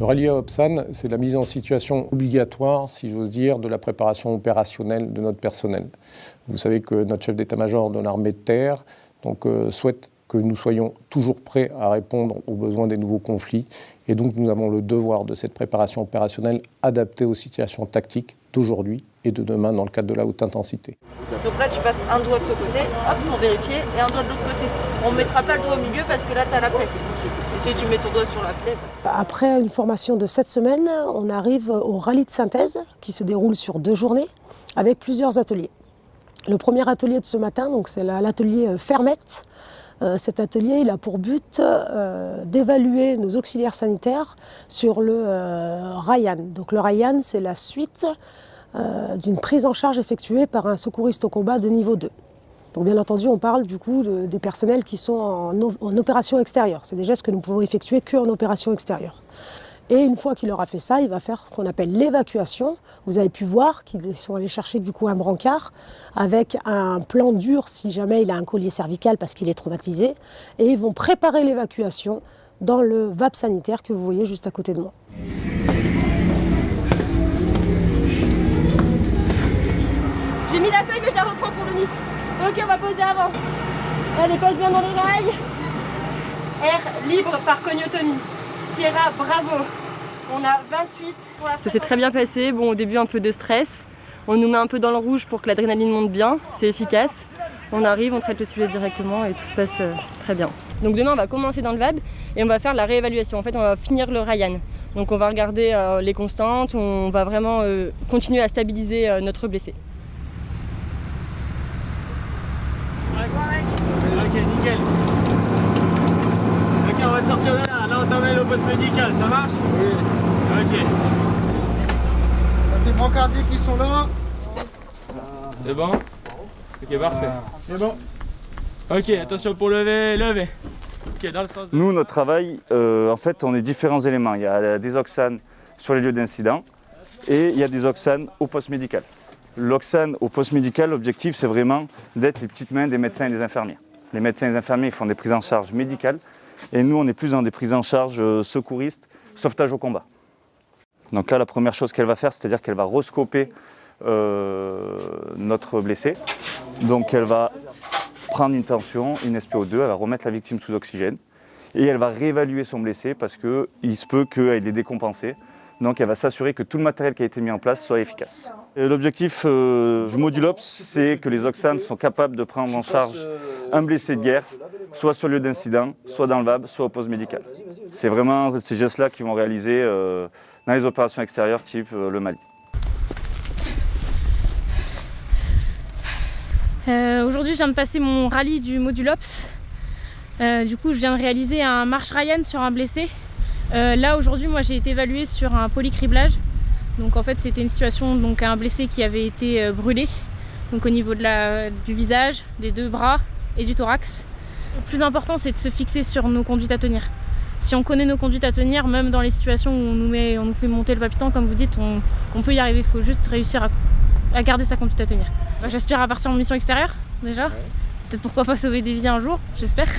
rallye à Opsane, c'est la mise en situation obligatoire, si j'ose dire, de la préparation opérationnelle de notre personnel. Vous savez que notre chef d'état-major de l'armée de terre souhaite que nous soyons toujours prêts à répondre aux besoins des nouveaux conflits. Et donc nous avons le devoir de cette préparation opérationnelle adaptée aux situations tactiques d'aujourd'hui et de demain dans le cadre de la haute intensité. Donc là tu passes un doigt de ce côté, hop, pour vérifier, et un doigt de l'autre côté. On ne mettra pas le doigt au milieu parce que là tu as la plaie. Et si tu mets ton doigt sur la plaie... Après une formation de 7 semaines, on arrive au rallye de synthèse qui se déroule sur 2 journées avec plusieurs ateliers. Le premier atelier de ce matin, donc c'est l'atelier Fermette. Cet atelier il a pour but d'évaluer nos auxiliaires sanitaires sur le Ryan. Donc le Ryan, c'est la suite d'une prise en charge effectuée par un secouriste au combat de niveau 2. Donc bien entendu, on parle du coup des personnels qui sont en opération extérieure. C'est des gestes que nous pouvons effectuer qu'en opération extérieure. Et une fois qu'il aura fait ça, il va faire ce qu'on appelle l'évacuation. Vous avez pu voir qu'ils sont allés chercher du coup un brancard avec un plan dur si jamais il a un collier cervical parce qu'il est traumatisé. Et ils vont préparer l'évacuation dans le VAP sanitaire que vous voyez juste à côté de moi. J'ai mis la feuille mais je la reprends pour le NIST. Ok, on va poser avant. Allez, pose bien dans les rails. Air libre par cognotomie. Sierra, bravo. On a 28 pour la fête. Ça s'est très bien passé. Bon, au début, un peu de stress. On nous met un peu dans le rouge pour que l'adrénaline monte bien. C'est efficace. On arrive, on traite le sujet directement et tout se passe très bien. Donc demain, on va commencer dans le VAB et on va faire la réévaluation. En fait, on va finir le Ryan. Donc on va regarder les constantes. On va vraiment continuer à stabiliser notre blessé. Ok, nickel. Ok, on va te sortir de là. Là, on t'emmène au poste médical, ça marche? Oui. Ok. Les brancardiers qui sont là. C'est bon? Ok, parfait. C'est bon. Ok, attention pour lever. Ok, dans le sens. Nous, notre travail, en fait, on est différents éléments. Il y a des Oxane sur les lieux d'incident et il y a des Oxane au poste médical. L'Oxane au poste médical, l'objectif, c'est vraiment d'être les petites mains des médecins et des infirmiers. Les médecins et les infirmiers ils font des prises en charge médicales et nous, on est plus dans des prises en charge secouristes, sauvetage au combat. Donc là, la première chose qu'elle va faire, c'est-à-dire qu'elle va rescoper notre blessé. Donc elle va prendre une tension, une SPO2, elle va remettre la victime sous oxygène et elle va réévaluer son blessé parce qu'il se peut qu'elle ait décompensé. Donc elle va s'assurer que tout le matériel qui a été mis en place soit efficace. L'objectif du Modulops, c'est que les Oxanes sont capables de prendre en charge un blessé de guerre, soit sur le lieu d'incident, soit dans le VAB, soit au poste médical. C'est vraiment ces gestes-là qui vont réaliser dans les opérations extérieures type le Mali. Aujourd'hui, je viens de passer mon rallye du Modulops. Du coup, je viens de réaliser un marche Ryan sur un blessé. Là aujourd'hui moi j'ai été évaluée sur un polycriblage, donc en fait c'était une situation, donc un blessé qui avait été brûlé, donc au niveau du visage, des 2 bras et du thorax. Le plus important c'est de se fixer sur nos conduites à tenir. Si on connaît nos conduites à tenir, même dans les situations où on nous fait monter le papiton comme vous dites, on peut y arriver, il faut juste réussir à garder sa conduite à tenir. J'aspire à partir en mission extérieure déjà, peut-être pourquoi pas sauver des vies un jour, j'espère.